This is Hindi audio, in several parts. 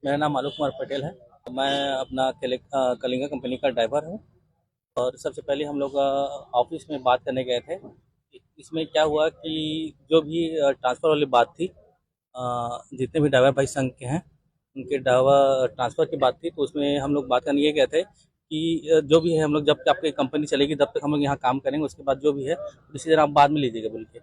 मेरा नाम आलोक कुमार पटेल है। मैं अपना कलिंगा कंपनी का ड्राइवर हूँ। और सबसे पहले हम लोग ऑफिस में बात करने गए थे। इसमें क्या हुआ कि जो भी ट्रांसफ़र वाली बात थी, जितने भी ड्राइवर भाई संघ के हैं उनके ड्राइवर ट्रांसफ़र की बात थी, तो उसमें हम लोग बात करने ये गए थे कि जो भी है हम लोग जब तक आपकी कंपनी चलेगी तब तक हम लोग यहाँ काम करेंगे, उसके बाद जो भी है डिसीजन आप बाद में लीजिएगा बोल के।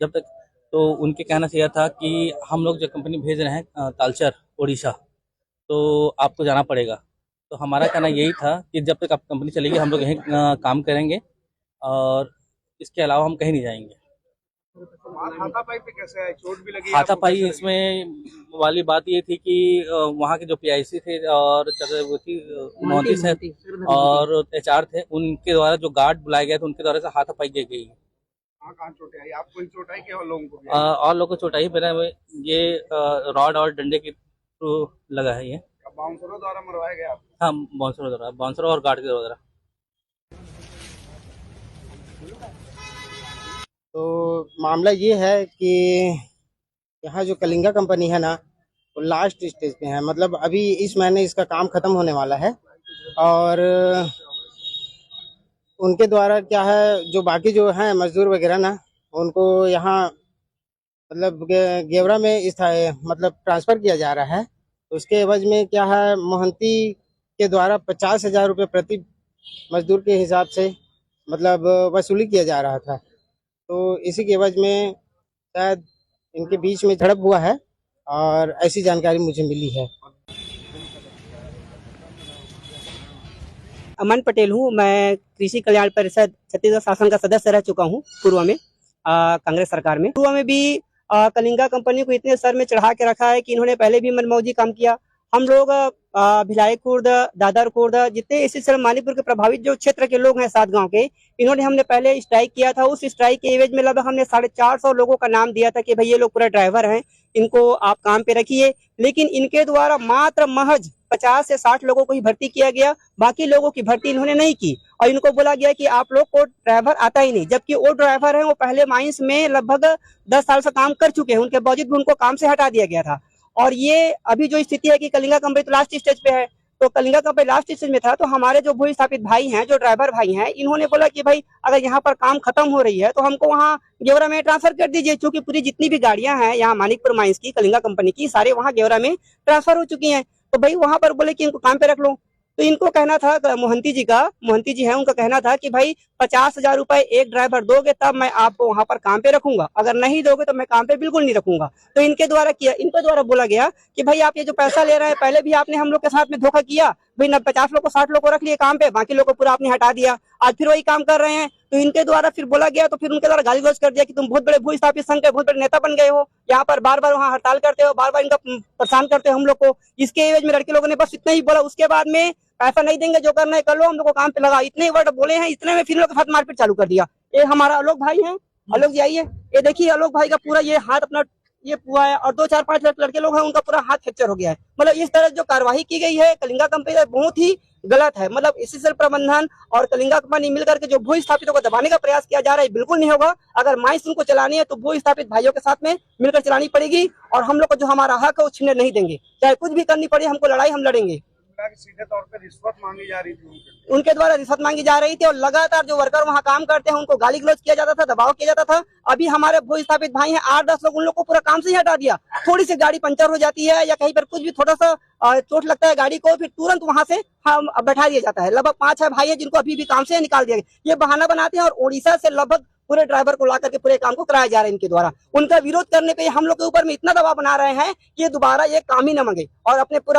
जब तक तो उनके कहना से यह था कि हम लोग जो कंपनी भेज रहे हैं तालचर उड़ीसा, तो आपको जाना पड़ेगा। तो हमारा कहना यही था कि जब तक आप कंपनी चलेगी हम लोग यहीं काम करेंगे और इसके अलावा हम कहीं नहीं जाएंगे। हाथापाई पे कैसे है? चोट भी लगी? हाथापाई इसमें वाली बात ये थी कि वहाँ के जो पीआईसी थे और चक्रवर्ती मोहंती सर और एचआर थे, उनके द्वारा जो गार्ड बुलाए गए थे उनके द्वारा से हाथापाई की गई। कहाँ चोट आई? आपको ही चोट आई कि और लोगों को भी? और लोगों को चोट आई। मेरा ये रॉड और डंडे के थ्रू लगा है ये। बाउंसरों द्वारा मरवाया गया आप? हाँ, बाउंसरों और गार्ड के द्वारा। तो मामला ये है कि यहाँ जो कलिंगा कंपनी है ना, वो लास्ट स्टेज पे है। मतलब अभी इस महीने इसका काम खत्म होने वाला है और उनके द्वारा क्या है, जो बाकी जो हैं मजदूर वगैरह ना, उनको यहाँ मतलब गेवरा में मतलब ट्रांसफ़र किया जा रहा है। तो उसके एवज में क्या है, मोहंती के द्वारा 50,000 रुपये प्रति मजदूर के हिसाब से मतलब वसूली किया जा रहा था। तो इसी के एवज में शायद इनके बीच में झड़प हुआ है और ऐसी जानकारी मुझे मिली है। अमन पटेल हूँ। मैं कृषि कल्याण परिषद छत्तीसगढ़ शासन का सदस्य रह चुका हूँ पूर्व में, कांग्रेस सरकार में। पूर्व में भी कलिंगा कंपनी को इतने सर में चढ़ा के रखा है कि इन्होंने पहले भी मनमौजी काम किया। हम लोग भिलाई खुर्द, दादर खुर्द, जितने इसी तरह मानीपुर के प्रभावित जो क्षेत्र के लोग हैं 7 गांव के, इन्होंने हमने पहले स्ट्राइक किया था। उस स्ट्राइक के एवज में लगभग हमने 450 लोगों का नाम दिया था कि भाई ये लोग पूरा ड्राइवर हैं, इनको आप काम पे रखिए। लेकिन इनके द्वारा मात्र महज 50 से 60 लोगों को ही भर्ती किया गया, बाकी लोगों की भर्ती इन्होंने नहीं की। और इनको बोला गया कि आप लोग को ड्राइवर आता ही नहीं, जबकि वो ड्राइवर है वो पहले माइंस में लगभग 10 साल से काम कर चुके हैं। उनके बावजूद भी उनको काम से हटा दिया गया था। और ये अभी जो स्थिति है कि कलिंगा कंपनी तो लास्ट स्टेज पे है, तो कलिंगा कंपनी लास्ट स्टेज में था, तो हमारे जो भू स्थापित भाई हैं, जो ड्राइवर भाई हैं, इन्होंने बोला कि भाई अगर यहाँ पर काम खत्म हो रही है तो हमको वहाँ गेवरा में ट्रांसफर कर दीजिए, क्योंकि पूरी जितनी भी गाड़ियां हैं यहाँ मानिकपुर माइंस की कलिंगा कंपनी की, सारे वहाँ गेवरा में ट्रांसफर हो चुकी हैं। तो भाई वहां पर बोले कि इनको काम पे रख लो। तो इनको कहना था मोहंती जी है, उनका कहना था कि भाई 50,000 रुपए एक ड्राइवर दोगे तब मैं आपको वहां पर काम पे रखूंगा, अगर नहीं दोगे तो मैं काम पे बिल्कुल नहीं रखूंगा। तो इनके द्वारा बोला गया कि भाई आप ये जो पैसा ले रहे हैं, पहले भी आपने हम लोग के साथ में धोखा किया, भाई 50 लोग को 60 लोग को रख लिए काम पे, बाकी लोग को पूरा आपने हटा दिया, आज फिर वही काम कर रहे हैं। तो इनके द्वारा फिर बोला गया, तो फिर उनके द्वारा गाली गलौज कर दिया कि तुम बहुत बड़े भू स्थापित संघ के बहुत बड़े नेता बन गए हो, यहाँ पर बार बार वहाँ हड़ताल करते हो, बार बार इनका परेशान करते हो हम लोग को। इसके एवज में लड़के लोगों ने बस इतना ही बोला। उसके बाद में पैसा नहीं देंगे, जो करना है कर लो, हम लोग को काम पे लगा, इतने वर्ड बोले हैं। इतने में फिर लोग के साथ मारपीट चालू कर दिया। ये हमारा आलोक भाई है, आलोक जी आइए, ये देखिए आलोक भाई का पूरा ये हाथ अपना ये हुआ है, और 2-4-5 लड़के लोग हैं उनका पूरा हाथ फ्रैक्चर हो गया है। मतलब इस तरह जो कार्रवाई की गई है कलिंगा कंपनी बहुत ही गलत है। मतलब एससीएल प्रबंधन और कलिंगा कंपनी मिलकर के जो भू स्थापितों को दबाने का प्रयास किया जा रहा है, बिल्कुल नहीं होगा। अगर माइंस इनको चलानी है तो भू स्थापित भाइयों के साथ में मिलकर चलानी पड़ेगी, और हम लोग को जो हमारा हक है वो छीनने नहीं देंगे, चाहे कुछ भी करनी पड़े, हमको लड़ाई हम लड़ेंगे। सीधे तौर पर रिश्वत मांगी जा रही थी, उनके द्वारा रिश्वत मांगी जा रही थी, और लगातार जो वर्कर वहाँ काम करते हैं उनको गाली गलौज किया जाता था, दबाव किया जाता था। अभी हमारे भू स्थापित भाई हैं 8-10 लोग, उन लोग को पूरा काम से ही हटा दिया। थोड़ी सी गाड़ी पंचर हो जाती है या कहीं पर कुछ भी थोड़ा सा चोट लगता है गाड़ी को, फिर तुरंत वहां से बैठा दिया जाता है। लगभग 5-6 भाई है जिनको अभी भी काम से निकाल दिया गया। ये बहाना बनाते हैं और उड़ीसा से लगभग पूरे ड्राइवर को ला करके पूरे काम को कराया जा रहा है इनके द्वारा। उनका विरोध करने पे हम लोग के ऊपर में इतना दबाव बना रहे हैं कि ये दोबारा ये काम ही न मांगे और अपने पूरा